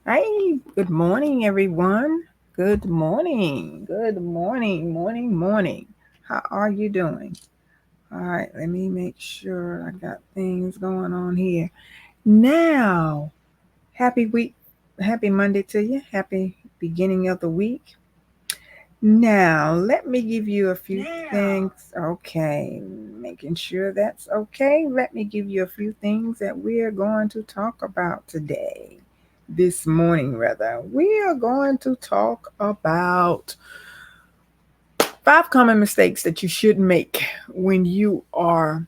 Hey, good morning, everyone. Good morning. Good morning, morning. How are you doing? All right, let me make sure I got things going on here. Now, happy week, happy Monday to you. Happy beginning of the week. Now, let me give you a few things. Okay, making sure that's okay. Let me give you a few things that we are going to talk about today. This morning, rather. We are going to talk about 5 common mistakes that you should make when you are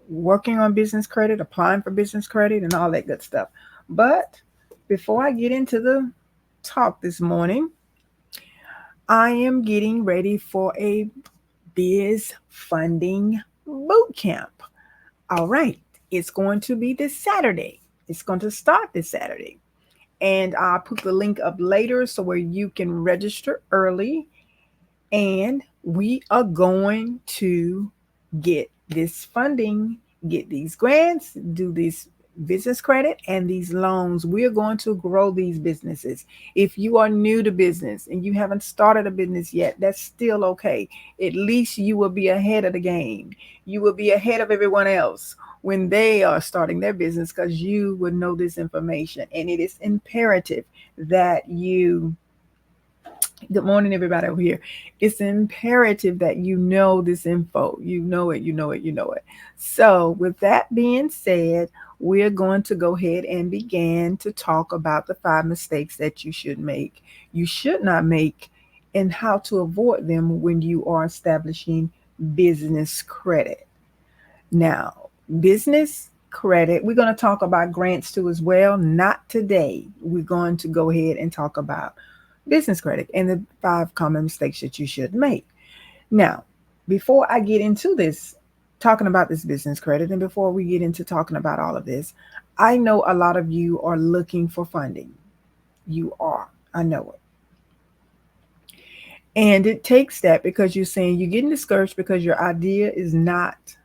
working on business credit, applying for business credit, and all that good stuff. But before I get into the talk this morning, I am getting ready for a biz funding boot camp. All right, it's going to be this Saturday. It's going to start this Saturday. And I'll put the link up later so where you can register early. And we are going to get this funding, get these grants, do these business credit and these loans. We're going to grow these businesses. If you are new to business and you haven't started a business yet, that's still okay. At least you will be ahead of the game. You will be ahead of everyone else when they are starting their business because you would know this information. And it is imperative that you good morning, everybody over here. It's imperative that you know this info. You know it, you know it, you know it. So, with that being said, we're going to go ahead and begin to talk about the 5 mistakes that you should not make, and how to avoid them when you are establishing business credit. Now, business credit, we're going to talk about grants too as well. Not today. We're going to go ahead and talk about business credit and the 5 common mistakes that you should make. Now, before I get into this, talking about this business credit, and before we get into talking about all of this, I know a lot of you are looking for funding. You are. I know it. And it takes that because you're saying you're getting discouraged because your idea is not,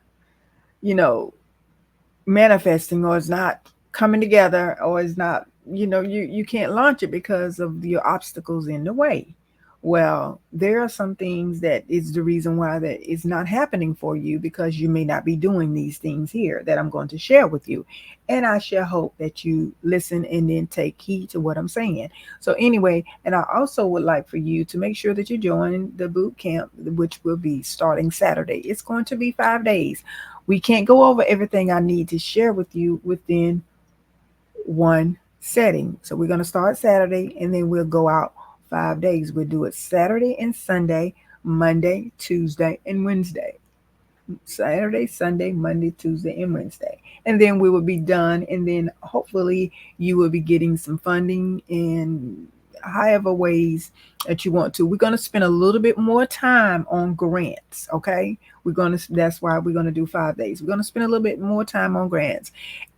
you know, manifesting, or it's not coming together, or it's not, you can't launch it because of your obstacles in the way. Well, there are some things that is the reason why that is not happening for you, because you may not be doing these things here that I'm going to share with you. And I shall hope that you listen and then take heed to what I'm saying. So anyway, and I also would like for you to make sure that you join the boot camp, which will be starting Saturday. It's going to be 5 days. We can't go over everything I need to share with you within one setting. So we're going to start Saturday and then we'll go out 5 days. We'll do it Saturday and Sunday, Monday, Tuesday, and Wednesday. Saturday, Sunday, Monday, Tuesday, and Wednesday. And then we will be done. And then hopefully you will be getting some funding in however ways that you want to. We're going to spend a little bit more time on grants. Okay. That's why we're going to do 5 days. We're going to spend a little bit more time on grants,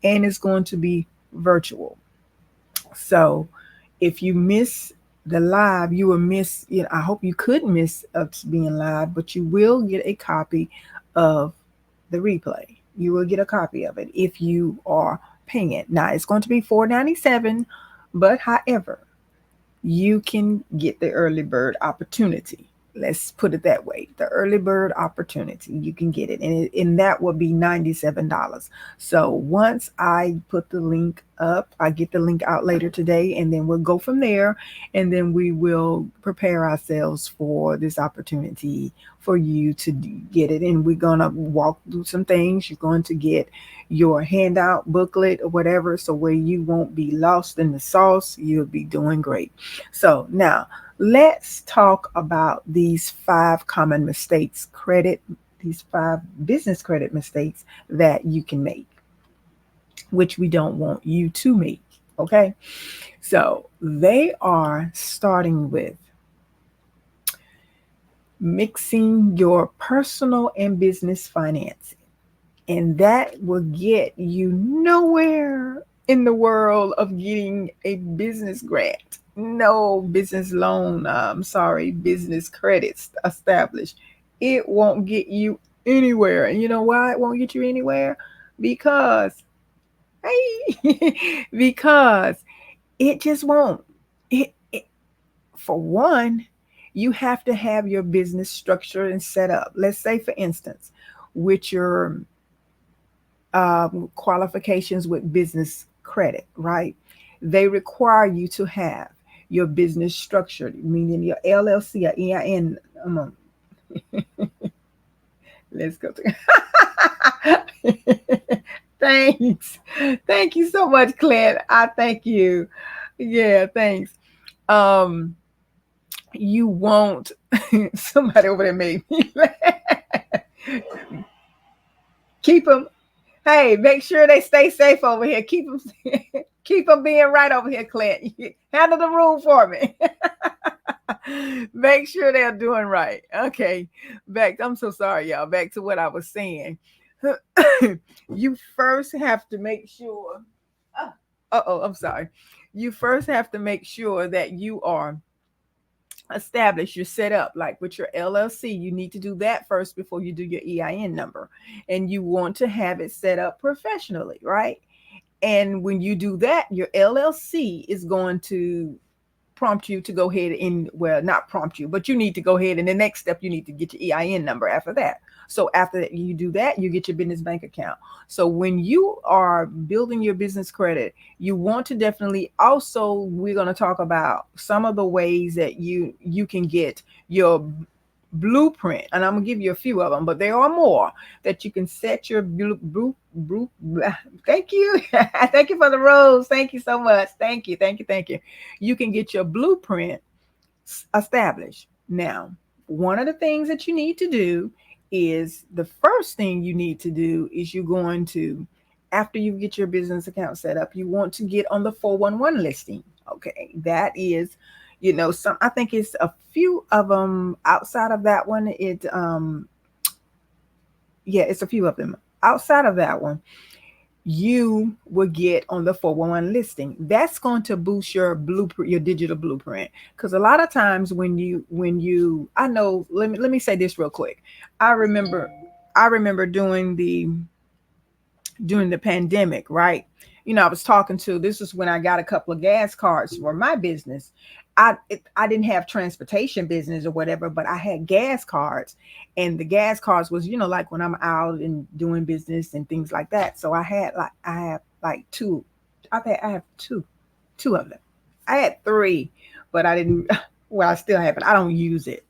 and it's going to be virtual. So if you miss the live, you will miss, I hope you could miss us being live, but you will get a copy of the replay. You will get a copy of it if you are paying it. Now it's going to be $4.97, but however, you can get the early bird opportunity. Let's put it that way. The early bird opportunity, you can get it. And that will be $97. So once I put the link up, I get the link out later today, and then we'll go from there. And then we will prepare ourselves for this opportunity for you to get it. And we're going to walk through some things. You're going to get your handout booklet or whatever, so where you won't be lost in the sauce, you'll be doing great. So now let's talk about these 5 business credit mistakes that you can make, which we don't want you to make. Okay. So they are starting with mixing your personal and business financing. And that will get you nowhere in the world of getting a business grant. No business loan, I'm sorry, business credits established. It won't get you anywhere. And you know why it won't get you anywhere? Because, hey, because it just won't. It, for one, you have to have your business structured and set up. Let's say, for instance, with your qualifications with business credit, right? They require you to have your business structured, meaning your LLC or EIN. Let's go to. Thanks. Thank you so much, Clint. I thank you. Yeah, thanks. Um, you won't. Somebody over there made me laugh. Keep them. Hey, make sure they stay safe over here. Keep them. Keep them being right over here, Clint. Handle the room for me. Make sure they're doing right. Okay. Back. I'm so sorry, y'all. Back to what I was saying. You first have to make sure. Oh, I'm sorry. You first have to make sure that you are established, you're set up. Like with your LLC, you need to do that first before you do your EIN number. And you want to have it set up professionally, right? And when you do that, your LLC is going to prompt you to go ahead and, well, not prompt you, but you need to go ahead, and the next step, you need to get your EIN number after that. So after that, you do that, you get your business bank account. So when you are building your business credit, you want to definitely also, we're going to talk about some of the ways that you can get your blueprint, and I'm gonna give you a few of them, but there are more that you can set your thank you. Thank you for the rose. Thank you so much. Thank you, thank you, thank you. You can get your blueprint established. Now, one of the things that you need to do is, the first thing you need to do is, you're going to, after you get your business account set up, you want to get on the 411 listing. Okay, that is, some, I think it's a few of them. Outside of that one, yeah, it's a few of them. Outside of that one, you will get on the 411 listing. That's going to boost your blueprint, your digital blueprint. Because a lot of times when you I know, let me say this real quick. I remember during the pandemic, right? I was talking to, this is when I got a couple of gas cards for my business. I didn't have transportation business or whatever, but I had gas cards, and the gas cards was, like when I'm out and doing business and things like that. So I have like two. I have two of them. I had three, but I didn't. Well, I still have it. I don't use it.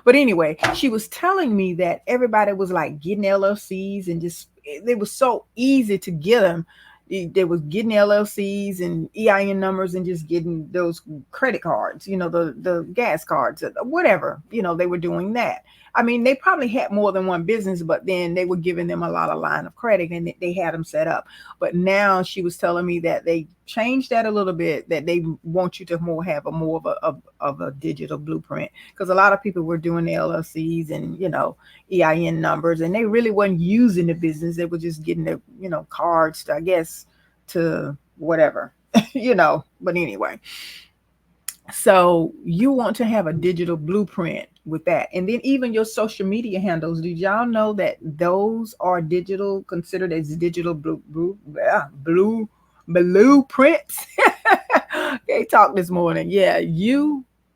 But anyway, she was telling me that everybody was like getting LLCs, and just, it was so easy to get them. They was getting LLCs and EIN numbers, and just getting those credit cards, the gas cards, whatever, they were doing that. I mean, they probably had more than one business, but then they were giving them a lot of line of credit, and they had them set up. But now she was telling me that they changed that a little bit, that they want you to have a more of a digital blueprint, because a lot of people were doing the LLCs and, EIN numbers, and they really wasn't using the business. They were just getting the, cards to, I guess, to whatever, but anyway. So you want to have a digital blueprint with that. And then even your social media handles. Did y'all know that those are digital, considered as digital blueprints? They talked this morning. Yeah,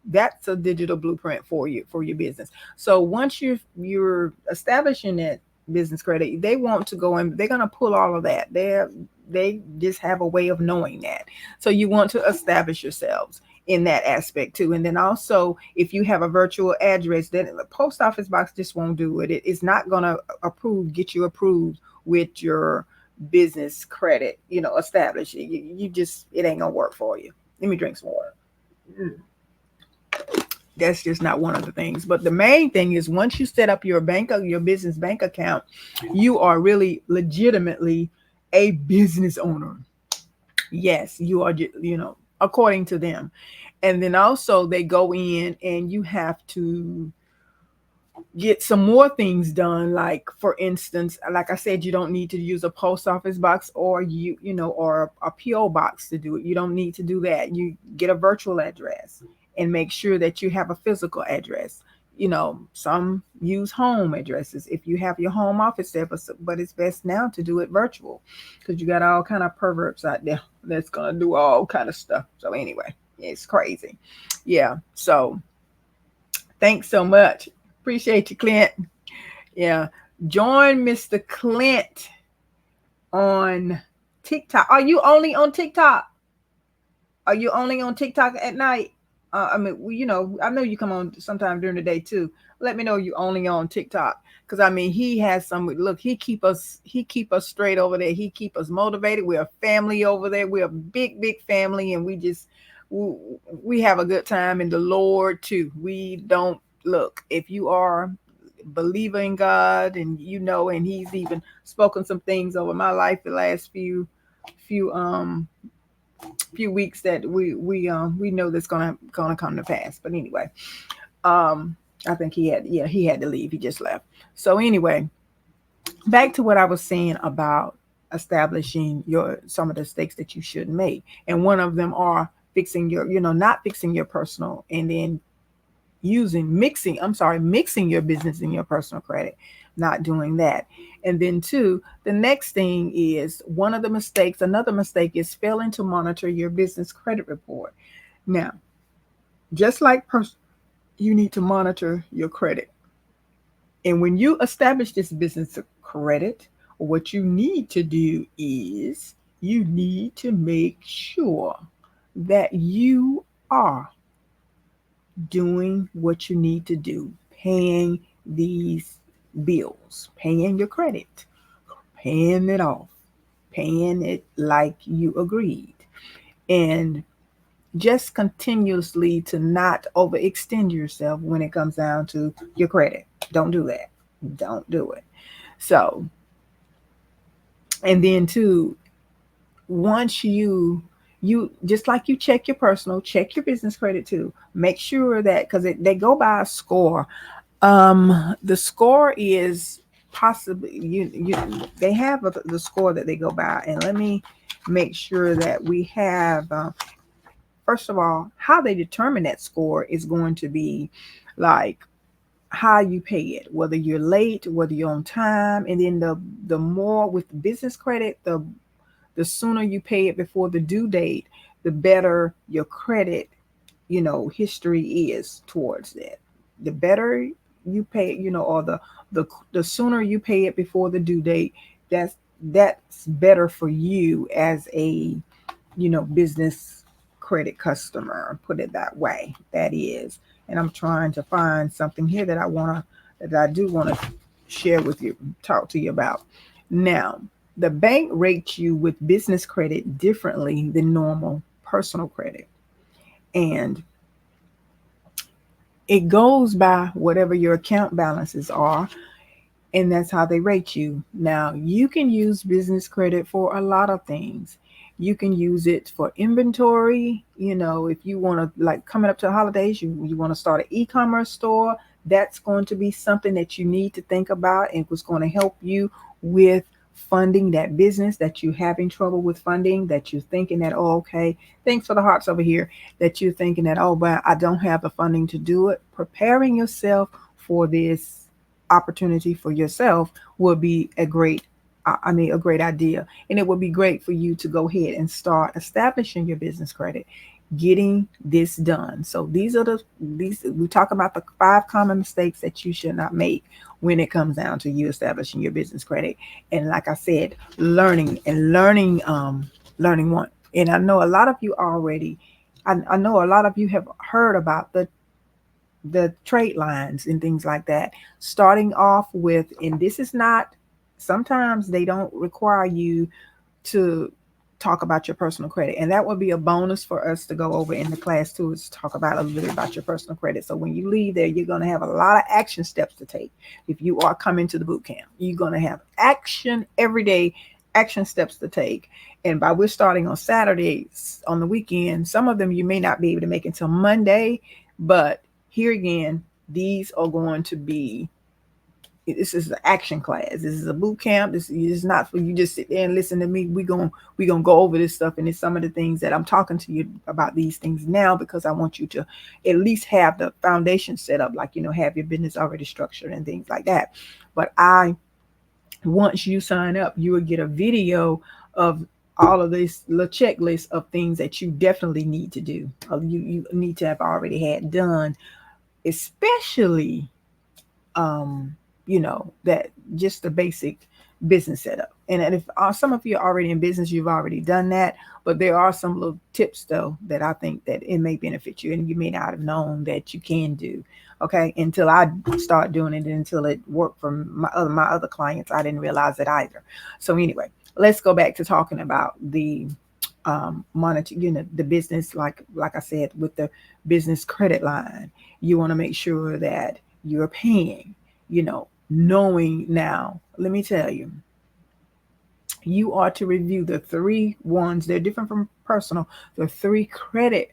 that's a digital blueprint for you, for your business. So once you're establishing that business credit, they want to go and they're going to pull all of that. They just have a way of knowing that. So you want to establish yourselves in that aspect too. And then also, if you have a virtual address, then the post office box just won't do it. It's not going to get you approved with your business credit, established. You just, it ain't gonna work for you. Let me drink some water. That's just not one of the things. But the main thing is, once you set up your business bank account, you are really legitimately a business owner. Yes, you are, according to them. And then also they go in and you have to get some more things done. Like, for instance, like I said, you don't need to use a post office box or or a PO box to do it. You don't need to do that. You get a virtual address and make sure that you have a physical address. some use home addresses if you have your home office there, but it's best now to do it virtual because you got all kind of perverts out there that's gonna do all kind of stuff. So anyway, it's crazy. Yeah. So thanks so much. Appreciate you, Clint. Yeah. Join Mr. Clint on TikTok. Are you only on TikTok? Are you only on TikTok at night? I mean, I know you come on sometime during the day too. Let me know you only on TikTok, because I mean, he has some. Look, he keep us straight over there. He keep us motivated. We're a family over there. We're a big, big family, and we have a good time in the Lord too. We don't look if you are a believer in God, and and He's even spoken some things over my life the last few few weeks that we know that's gonna come to pass. But anyway, I think he had to leave. He just left. So anyway, back to what I was saying about establishing your some of the mistakes that you shouldn't make, and one of them are fixing your not fixing your personal, and then mixing your business and your personal credit, not doing that. And then two, the next thing is another mistake is failing to monitor your business credit report. Now, just like you need to monitor your credit. And when you establish this business credit, what you need to do is you need to make sure that you are doing what you need to do, paying these bills, paying your credit, paying it off, paying it like you agreed, and just continuously to not overextend yourself when it comes down to your credit. Don't do that. Don't do it. So, and then too, once you just like you check your personal, check your business credit too. Make sure that because they go by a score. The score is possibly you they have the score that they go by, and let me make sure that we have. First of all, how they determine that score is going to be like how you pay it, whether you're late, whether you're on time, and then the more with the business credit, the sooner you pay it before the due date, the better your credit, history is towards that. The better you pay, or the sooner you pay it before the due date, that's better for you as a business credit customer. Put it that way. That is. And I'm trying to find something here that I do want to share with you, talk to you about. Now, the bank rates you with business credit differently than normal personal credit. And it goes by whatever your account balances are, and that's how they rate you. Now, you can use business credit for a lot of things. You can use it for inventory. If you want to, like coming up to the holidays, you want to start an e-commerce store, that's going to be something that you need to think about, and was going to help you with funding that business that you're having trouble with funding, that you're thinking that, oh, okay, thanks for the hearts over here, that you're thinking that, oh, but I don't have the funding to do it. Preparing yourself for this opportunity for yourself would be a great idea. And it would be great for you to go ahead and start establishing your business credit, getting this done. So these we talk about the 5 common mistakes that you should not make when it comes down to you establishing your business credit. And like I said, learning one. And I know a lot of you already, I know a lot of you have heard about the trade lines and things like that. Starting off with, and this is not, sometimes they don't require you to talk about your personal credit, and that would be a bonus for us to go over in the class too, is talk about a little bit about your personal credit. So when you leave there, you're going to have a lot of action steps to take. If you are coming to the boot camp, you're going to have every day action steps to take. And we're starting on Saturdays on the weekend, some of them you may not be able to make until Monday, but here again, these are going to be This is an action class. This is a boot camp. This is not for you just sit there and listen to me. We gonna go over this stuff, and it's some of the things that I'm talking to you about these things now because I want you to at least have the foundation set up, like have your business already structured and things like that. But once you sign up, you will get a video of all of this little checklist of things that you definitely need to do. You need to have already had done, especially that just the basic business setup. And if some of you are already in business, you've already done that. But there are some little tips though that I think that it may benefit you, and you may not have known that you can do. Okay, until I start doing it, until it worked for my other clients, I didn't realize it either. So anyway, let's go back to talking about the monitor, the business, like I said, with the business credit line. You want to make sure that you're paying, knowing now. Let me tell you, you are to review the three ones. They're different from personal. The three credit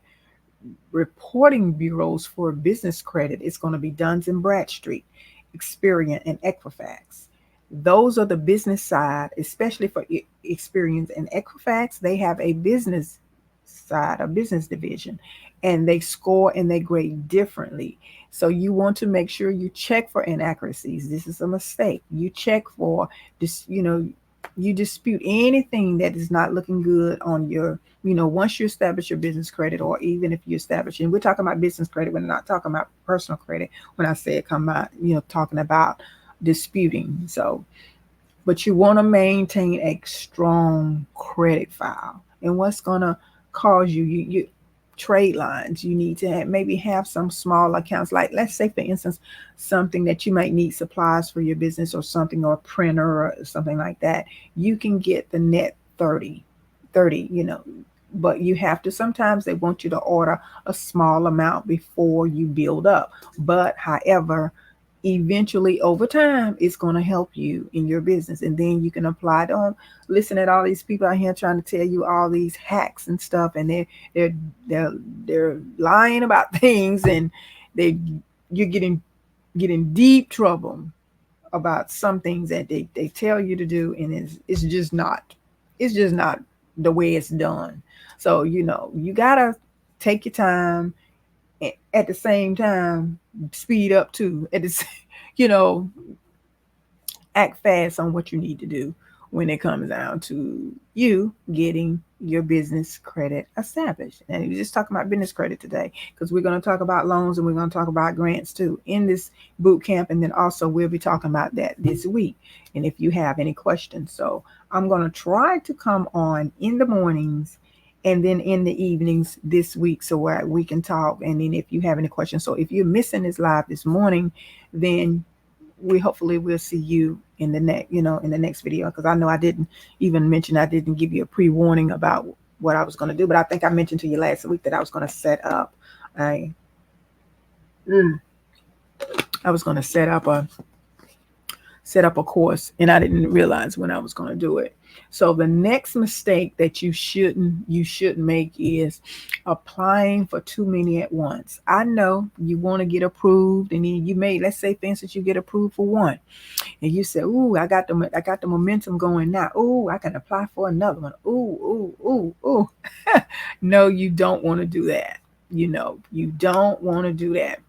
reporting bureaus for business credit. It's going to be Duns and Bradstreet, Experian, and Equifax. Those are the business side, especially for Experian and Equifax. They have a business side, a business division, and they score and they grade differently. So you want to make sure you check for inaccuracies. This is a mistake. You check for this, you dispute anything that is not looking good on your, once you establish your business credit, or even if you establish, and we're talking about business credit, we're not talking about personal credit. When I say it, come out, talking about disputing. So, but you want to maintain a strong credit file. And what's going to cause you trade lines, you need to maybe have some small accounts, like let's say for instance something that you might need supplies for your business or something, or a printer or something like that. You can get the net 30, but you have to, sometimes they want you to order a small amount before you build up. But however, eventually over time it's going to help you in your business, and then you can apply. Don't listen at all these people out here trying to tell you all these hacks and stuff, and they're they're lying about things, and they you're getting deep trouble about some things that they tell you to do, and it's just not the way it's done. So you gotta take your time, at the same time speed up too, at the you know act fast on what you need to do when it comes down to you getting your business credit established. And we're just talking about business credit today, because we're going to talk about loans and we're going to talk about grants too in this boot camp. And then also we'll be talking about that this week. And if you have any questions, so I'm going to try to come on in the mornings and then in the evenings this week, so where we can talk. And then if you have any questions, so if you're missing this live this morning, then we hopefully will see you in the next video, because I know I didn't even mention, I didn't give you a pre-warning about what I was going to do, but I think I mentioned to you last week that I was going to set up a I was going to set up a course, and I didn't realize when I was going to do it. So the next mistake that you shouldn't make is applying for too many at once. I know you want to get approved, and then you may, let's say for instance, you get approved for one, and you say, "Ooh, I got the momentum going now. Ooh, I can apply for another one. Ooh, ooh, ooh, ooh." No, you don't want to do that. You don't want to do that.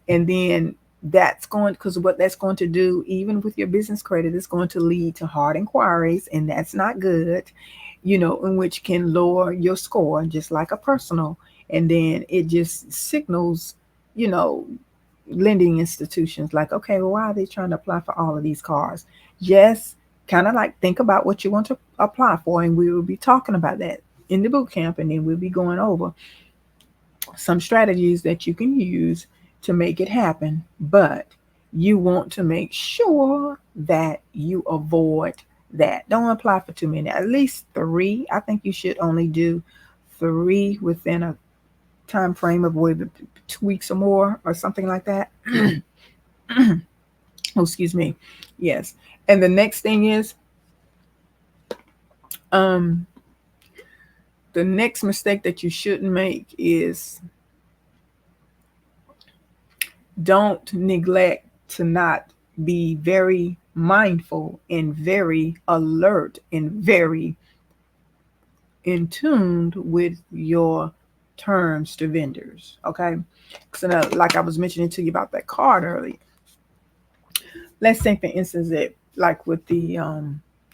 And then because what that's going to do, even with your business credit, is going to lead to hard inquiries, and that's not good, in which can lower your score, just like a personal. And then it just signals, you know, lending institutions like, okay, well, why are they trying to apply for all of these cars? Just kind of like think about what you want to apply for, and we will be talking about that in the boot camp, and then we'll be going over some strategies that you can use to make it happen. But you want to make sure that you avoid that. Don't apply for too many, at least three. I think you should only do three within a time frame of 2 weeks or more, or something like that. Oh, excuse me. Yes. And the next thing is, um, the next mistake that you shouldn't make is, don't neglect to not be very mindful and very alert and very in tune with your terms to vendors. Okay. So now, like I was mentioning to you about that card earlier, let's say for instance that like with the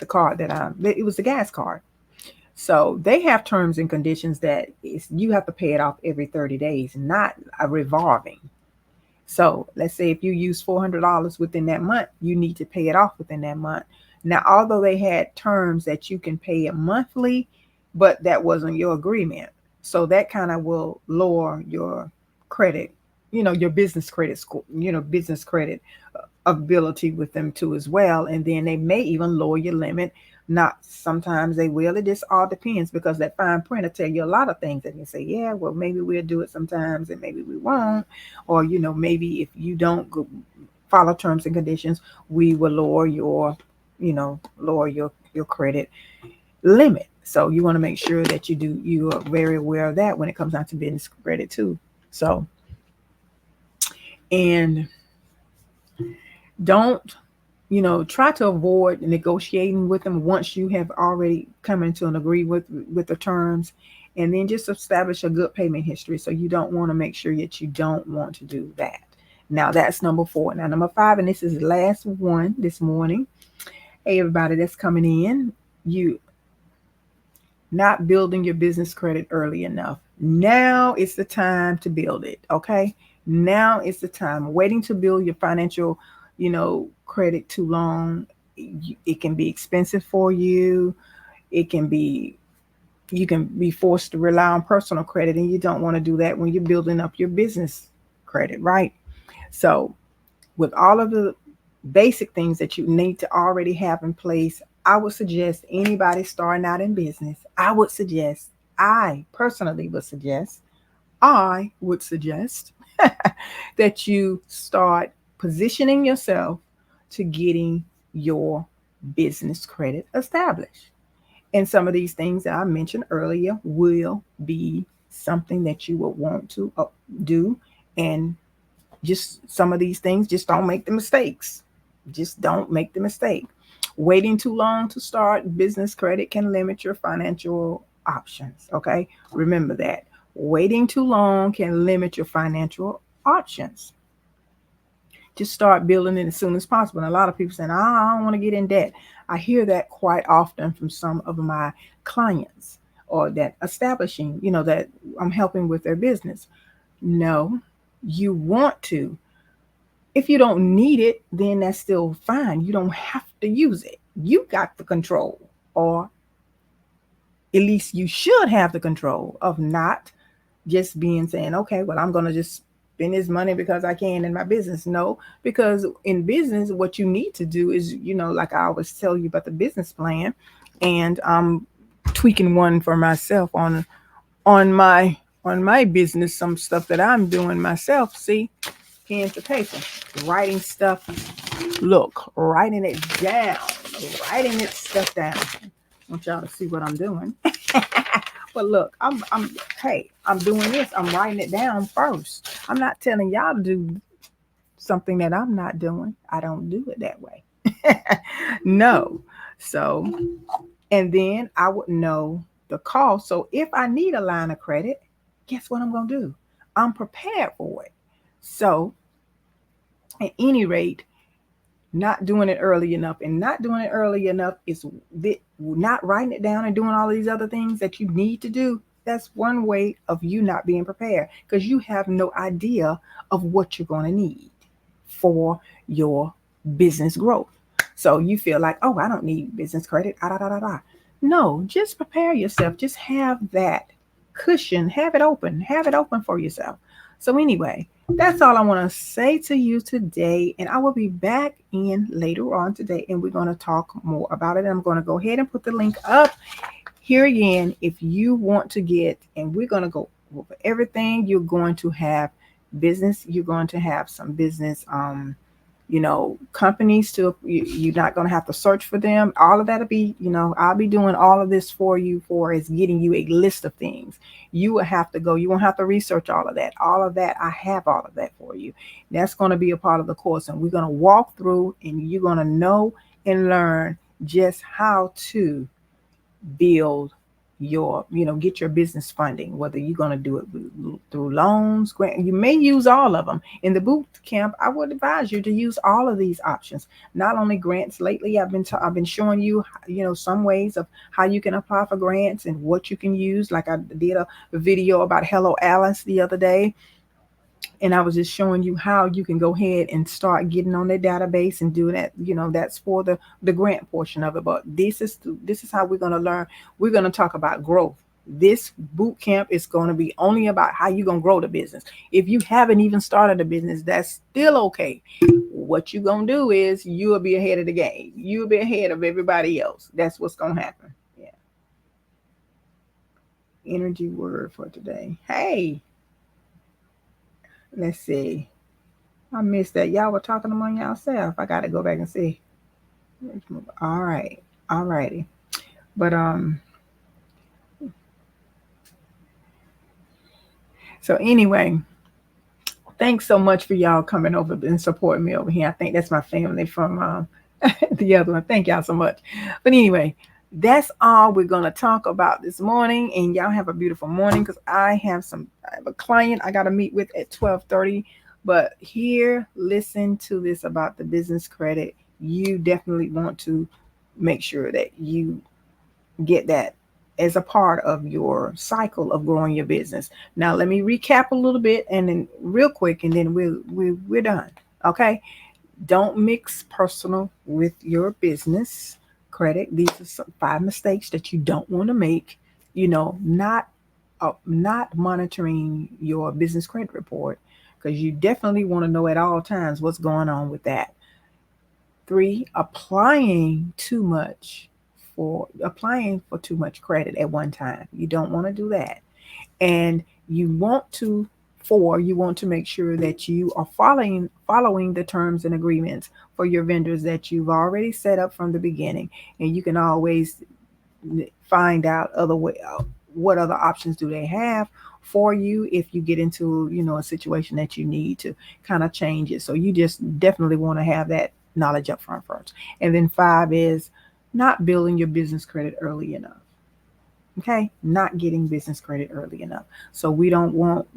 card that it was the gas card. So they have terms and conditions that is you have to pay it off every 30 days, not a revolving. So let's say if you use $400 within that month, you need to pay it off within that month. Now, although they had terms that you can pay it monthly, but that wasn't your agreement. So that kind of will lower your credit, your business credit score, business credit ability with them too as well. And then they may even lower your limit. Not sometimes they will. It just all depends because that fine print will tell you a lot of things. They can say, yeah, well, maybe we'll do it sometimes and maybe we won't. Or, maybe if you don't follow terms and conditions, we will lower your credit limit. So you want to make sure that you are very aware of that when it comes down to business credit too. So, and don't try to avoid negotiating with them once you have already come into an agree with the terms, and then just establish a good payment history. So you don't want to make sure that you don't want to do that. Now that's number 4. Now number 5, and this is the last one this morning. Hey everybody that's coming in, you not building your business credit early enough. Now it's the time to build it. Okay. Now it's the time. Waiting to build your financial, credit too long. It can be expensive for you. It can be, you can be forced to rely on personal credit, and you don't want to do that when you're building up your business credit, right? So, with all of the basic things that you need to already have in place, I would suggest anybody starting out in business, I personally would suggest that you start positioning yourself to getting your business credit established. And some of these things that I mentioned earlier will be something that you will want to do. And just some of these things, just don't make the mistakes. Just don't make the mistake. Waiting too long to start business credit can limit your financial options. Okay. Remember that. Waiting too long can limit your financial options. Just start building it as soon as possible. And a lot of people saying, I don't want to get in debt. I hear that quite often from some of my clients, or that establishing, that I'm helping with their business. No, you want to. If you don't need it, then that's still fine. You don't have to use it. You got the control, or at least you should have the control of not just being saying, okay, well, I'm going to just spend this money because I can in my business. No, because in business, what you need to do is, like I always tell you about the business plan, and I'm tweaking one for myself on my business, some stuff that I'm doing myself. See, pen to paper, writing stuff. Look, writing it stuff down. I want y'all to see what I'm doing. But look, I'm doing this. I'm writing it down first. I'm not telling y'all to do something that I'm not doing. I don't do it that way. No. So, and then I would know the cost. So if I need a line of credit, guess what I'm going to do? I'm prepared for it. So, at any rate, not doing it early enough, and not doing it early enough is not writing it down and doing all these other things that you need to do. That's one way of you not being prepared, because you have no idea of what you're going to need for your business growth. So you feel like, oh, I don't need business credit. No, just prepare yourself. Just have that cushion. Have it open for yourself. So anyway, that's all I want to say to you today. And I will be back in later on today, and we're going to talk more about it. I'm going to go ahead and put the link up here again. If you want to get, and we're going to go over everything, you're going to have business. You're going to have some business, companies to you're not going to have to search for them. All of that'll be, I'll be doing all of this for you, for is getting you a list of things. You will have to go, you won't have to research all of that. All of that, I have all of that for you. That's going to be a part of the course, and we're going to walk through, and you're going to know and learn just how to build your, get your business funding, whether you're going to do it through loans, grant. You may use all of them. In the boot camp, I would advise you to use all of these options. Not only grants. Lately I've been showing you, some ways of how you can apply for grants and what you can use. Like I did a video about Hello Alice the other day, and I was just showing you how you can go ahead and start getting on their database and do that. That's for the grant portion of it. But this is how we're going to learn. We're going to talk about growth. This boot camp is going to be only about how you're going to grow the business. If you haven't even started a business, that's still okay. What you're going to do is you'll be ahead of the game. You'll be ahead of everybody else. That's what's going to happen. Yeah. Energy word for today. Hey, let's see. I missed that. Y'all were talking among yourself. I got to go back and see. All right. All righty. But so anyway, thanks so much for y'all coming over and supporting me over here. I think that's my family from the other one. Thank y'all so much. But anyway, that's all we're gonna talk about this morning. And y'all have a beautiful morning, because I have a client I gotta meet with at 12:30. But here, listen to this about the business credit. You definitely want to make sure that you get that as a part of your cycle of growing your business. Now, let me recap a little bit, and then real quick, and then we're done. Okay. Don't mix personal with your business credit. These are some 5 mistakes that you don't want to make. Not monitoring your business credit report, because you definitely want to know at all times what's going on with that. 3, applying for too much credit at one time. You don't want to do that. And you want to 4, you want to make sure that you are following the terms and agreements for your vendors that you've already set up from the beginning. And you can always find out what other options do they have for you if you get into a situation that you need to kind of change it. So you just definitely want to have that knowledge up front first. And then 5 is not building your business credit early enough. Okay, not getting business credit early enough. So we don't want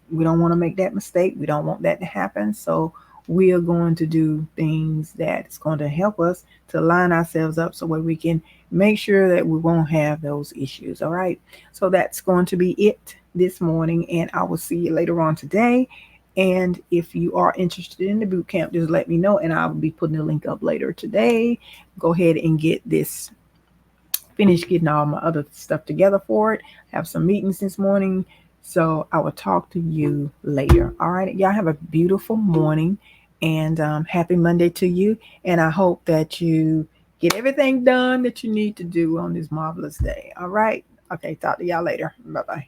to make that mistake. We don't want that to happen. So we are going to do things that's going to help us to line ourselves up so where we can make sure that we won't have those issues. All right. So that's going to be it this morning, and I will see you later on today. And if you are interested in the boot camp, just let me know, and I'll be putting the link up later today. Go ahead and finish getting all my other stuff together for it. Have some meetings this morning. So I will talk to you later. All right. Y'all have a beautiful morning, and happy Monday to you. And I hope that you get everything done that you need to do on this marvelous day. All right. Okay. Talk to y'all later. Bye-bye.